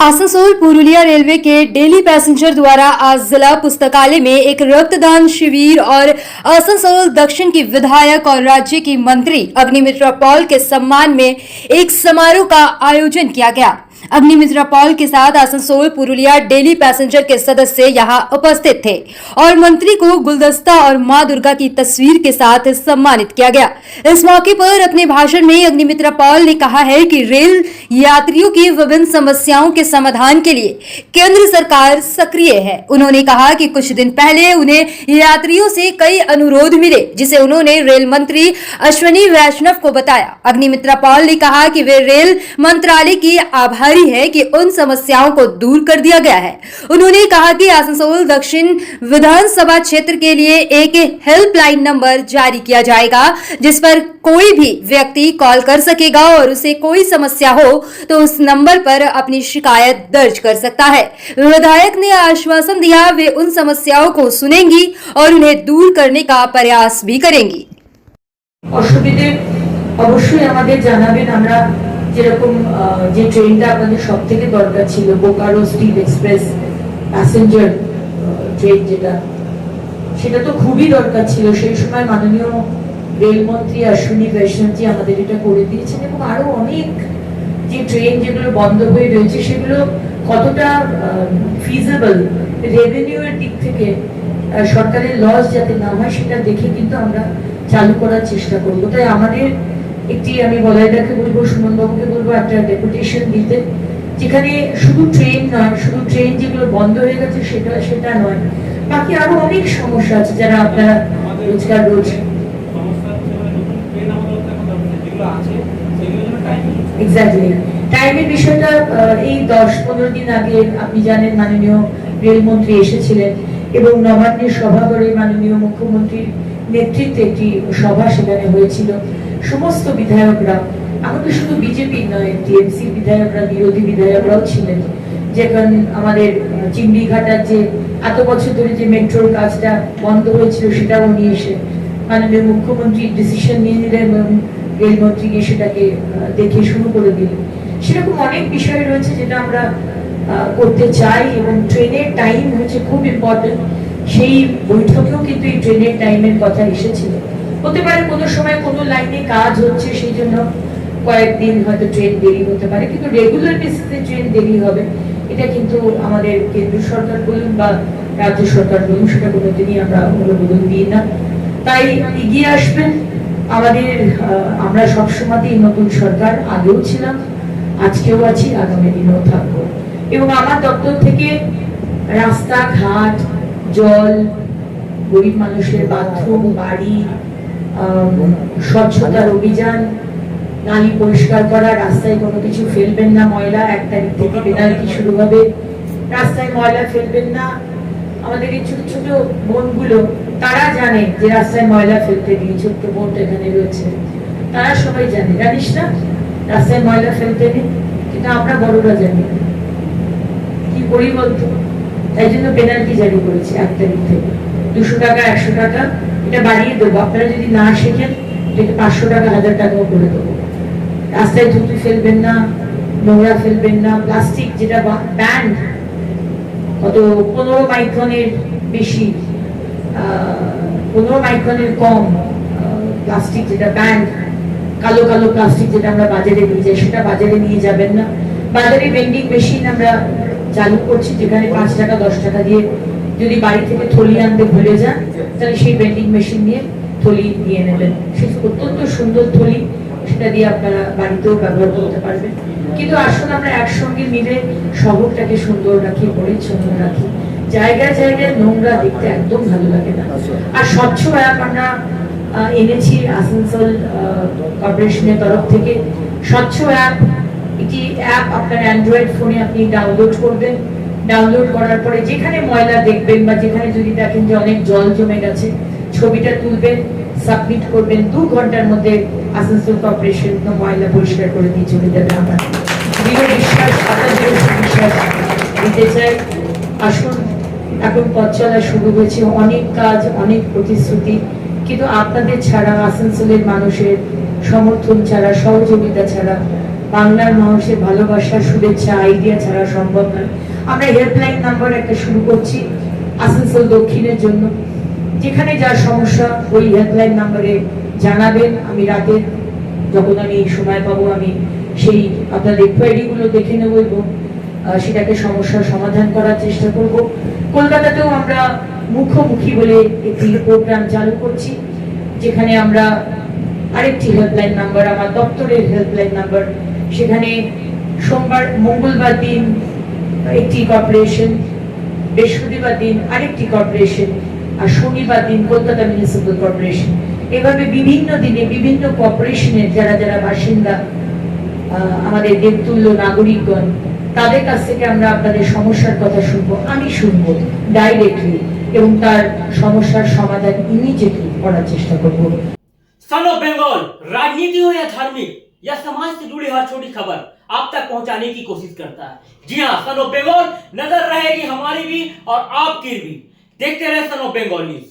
Asansol Purulia railway के daily passenger द्वारा आज जिला पुस्तकालय में एक रक्तदान शिविर और आसनसोल दक्षिण की विधायक और राज्य की मंत्री अग्निमित्रा पॉल के सम्मान में एक समारोह का आयोजन किया गया। अग्निमित्रा पॉल के साथ आसनसोल पुरुलिया डेली पैसेंजर के सदस्य यहां उपस्थित थे और मंत्री को गुलदस्ता और मां दुर्गा की तस्वीर के साथ सम्मानित किया गया। इस मौके पर अपने भाषण में अग्निमित्रा पॉल ने कहा है कि रेल यात्रियों की विभिन्न समस्याओं के समाधान के लिए केंद्र सरकार सक्रिय है। उन्होंने कहा कि कुछ दिन पहले उन्हें यात्रियों से कई अनुरोध मिले जिसे उन्होंने रेल मंत्री अश्विनी वैष्णव को बताया। अग्निमित्रा पॉल ने कहा कि वे रेल मंत्रालय की आभारी है कि उन समस्याओं को दूर कर दिया गया है। उन्होंने कहा कि आसनसोल दक्षिण विधानसभा क्षेत्र के लिए एक हेल्पलाइन नंबर जारी किया जाएगा जिस पर कोई भी व्यक्ति कॉल कर सकेगा और उसे कोई समस्या हो तो उस नंबर पर अपनी शिकायत दर्ज कर सकता है। विधायक ने आश्वासन दिया वे उन समस्याओं को सुनेंगी और उन्हें दूर करने का प्रयास भी करेंगी। অসুবিধে অবশ্যই আমাদের জানাবেন। আমরা যেরকম যে ট্রেনটা আপনাদের সবথেকে দরকার ছিল Bokaro steel express passenger train সেটা তো খুবই দরকার ছিল। সেই সময় মাননীয় রেলমন্ত্রী অশ্বিনী বৈষ্ণবজি আমাদের এটা করে দিয়েছেন এবং আরো অনেক যে ট্রেন যেগুলো বন্ধ হয়ে রয়েছে সেগুলো কতটা ফিজিবল রেভিনিউ এর দিক থেকে সরকারের লস যাতে না হয় সেটা দেখে কিন্তু আমরা চালু করার চেষ্টা করব। তাই আমাদের একটি আমি বলাইদাকে বলবো, সুমন বাবুকে বলবো একটা ডেপুটেশন দিতে, যেখানে শুধু ট্রেন নয়, শুধু ট্রেন যেগুলো বন্ধ হয়ে গেছে সেটা নয়, বাকি আরো অনেক সমস্যা আছে যারা আপনারা রোজগার রোজ এক্স্যাক্টলি টাইমের বিষয়টা এই 10-15 দিন আগে আপনি জানেন মাননীয় রেলমন্ত্রী এসেছিলেন এবং নবান্নের সভাঘরে মাননীয় মুখ্যমন্ত্রীর নেতৃত্বে একটি সভা সেখানে হয়েছিল। সমস্ত বিধায়করা, আমাদের শুধু বিজেপি নয়, টিএমসি বিধায়করা, বিরোধী বিধায়করাও ছিলেন। যেখানে আমাদের চিংড়িঘাটার যে এত বছর ধরে যে মেট্রোর কাজটা বন্ধ হয়েছিল সেটাও নিয়ে এসে মাননীয় মুখ্যমন্ত্রী ডিসিশন নিয়ে নিলেন এবং রেলমন্ত্রী গিয়ে সেটাকে দেখে শুরু করে দিলেন। সেরকম অনেক বিষয় রয়েছে যেটা আমরা করতে চাই এবং ট্রেনের টাইম হচ্ছে খুব ইম্পর্টেন্ট। সেই বৈঠকেও কিন্তু এই ট্রেনের টাইমের কথা এসেছিল। হতে পারে কোনো সময় কোনো লাইনে কাজ হচ্ছে সেই জন্য কয়েকদিন হয়তো ট্রেন দেরি হতে পারে, কিন্তু রেগুলার বেসিসে ট্রেন দেরি হবে এটা কিন্তু আমাদের কেন্দ্র সরকার বলুন বা রাজ্য সরকার বলুন সেটা কোনোদিনই আমরা অনুমোদন দিই না। তাই এগিয়ে আসবেন আমাদের, আমরা সবসময়ই নতুন সরকার, আগেও ছিলাম, আজকেও আছি, আগামী দিনেও থাকবো এবং আমার দপ্তর থেকে রাস্তাঘাট, জল, গরিব মানুষের বাথরুম, বাড়ি, স্বচ্ছতার অভিযান, নালী পরিষ্কার করা, রাস্তায় কোনো কিছু ফেলবেন না ময়লা, 1 তারিখ থেকে পেনাল্টি শুরু হবে, রাস্তায় ময়লা ফেলবেন না। আমাদের এই ছোট ছোট বোনগুলো তারা জানে যে রাস্তায় ময়লা ফেলতে নেই, ছোট্ট বোনটা এখানে রয়েছে, তারা সবাই জানে, জানিস না রাস্তায় ময়লা ফেলতে নেই, কিন্তু আমরা বড়রা জানি কি করি বলতো। তাই জন্য পেনাল্টি জারি করেছি 1 তারিখ থেকে 200 টাকা, 100 টাকা, এটা বাড়িয়ে দেবো। আপনারা যদি না শেখেন এটাকে 500 টাকা, 1000 টাকাও করে দেবো। রাস্তায় থুতু ফেলবেন না, নোংরা ফেলবেন না, প্লাস্টিক যেটা ব্যান্ড, কত 15 মাইক্রনের বেশি, 15 মাইক্রনের কম প্লাস্টিক যেটা ব্যান্ড, কালো কালো প্লাস্টিক যেটা আমরা বাজারে নিয়ে যাই সেটা বাজারে নিয়ে যাবেন না। বাজারে ভেন্ডিং মেশিন আমরা চালু করছি যেখানে 5 টাকা 10 টাকা দিয়ে যদি বাড়ি থেকে থলি আনতে ভুলে যান তাহলে সেই ভেন্ডিং মেশিন নিয়ে থলি নিয়ে নেবেন। সেটা অত্যন্ত সুন্দর থলি, সেটা দিয়ে আপনারা বাড়িতেও ব্যবহার করতে পারবেন। কিন্তু আসলে আমরা একসঙ্গে মিলে শহরটাকে সুন্দর রাখি, পরিচ্ছন্ন রাখি। জায়গায় জায়গায় নোংরা দেখতে একদম ভালো লাগে না। আর স্বচ্ছ অ্যাপ আমরা এনেছি আসানসোল কর্পোরেশনের তরফ থেকে। স্বচ্ছ অ্যাপ, একটি অ্যাপ আপনার অ্যান্ড্রয়েড ফোনে আপনি ডাউনলোড করবেন। ডাউনলোড করার পরে যেখানে ময়লা দেখবেন বা যেখানে যদি দেখেন যে অনেক জল জমে গেছে, ছবিটা তুলবেন, সাবমিট করবেন, 2 ঘন্টার মধ্যে আসানসোল কর্পোরেশন ময়লা পরিষ্কার করে দিয়ে চলে যাবে। আমরা দৃঢ় বিশ্বাস, আপনাদের বিশ্বাস দিতে চাই। আসুন, এখন পথ চলা শুরু হয়েছে, অনেক কাজ, অনেক প্রতিশ্রুতি, কিন্তু আপনাদের ছাড়া, আসানসোলের মানুষের সমর্থন ছাড়া, সহযোগিতা ছাড়া বাংলার মানুষের ভালোবাসা, শুভেচ্ছা, আইডিয়া ছাড়া সম্ভব নয়। আমরা হেল্পলাইন নাম্বার একটা শুরু করছি আসানসোল দক্ষিণের জন্য। যেখানে যা সমস্যা ওই হেল্পলাইন নাম্বারে জানাবেন। আমি রাতে যখন আমি সময় পাবো আমি সেই আপনাদের কোয়েরিগুলো দেখে নেব এবং সেটাকে সমস্যার সমাধান করার চেষ্টা করব। কলকাতাতেও আমরা মুখোমুখি বলে একটি প্রোগ্রাম চালু করছি, যেখানে আমরা আরেকটি হেল্পলাইন নাম্বার, আমার দপ্তরের হেল্পলাইন নাম্বার, সেখানে সোমবার মঙ্গলবার দিন একটি কর্পোরেশন, বৃহস্পতিবার দিন আরেকটি কর্পোরেশন, আর শনিবার দিন কলকাতা মিউনিসিপ্যাল কর্পোরেশন। এভাবে বিভিন্ন দিনে বিভিন্ন কর্পোরেশনের যারা যারা বাসিন্দা, আমাদের দেবতুল্য নাগরিকগণ, তাদের কাছ থেকে আমরা আপনাদের সমস্যার কথা শুনবো, আমি শুনবো ডাইরেক্টলি এবং তার সমস্যার সমাধান ইমিডিয়েটলি করার চেষ্টা করব। सन ऑफ बंगाल राजनीति हो या धार्मिक या समाज से जुड़ी हर छोटी खबर आप तक पहुंचाने की कोशिश करता है। जी हाँ, सन ऑफ बंगाल नजर रहेगी हमारी भी और आपकी भी। देखते रहे सन ऑफ बंगाल न्यूज।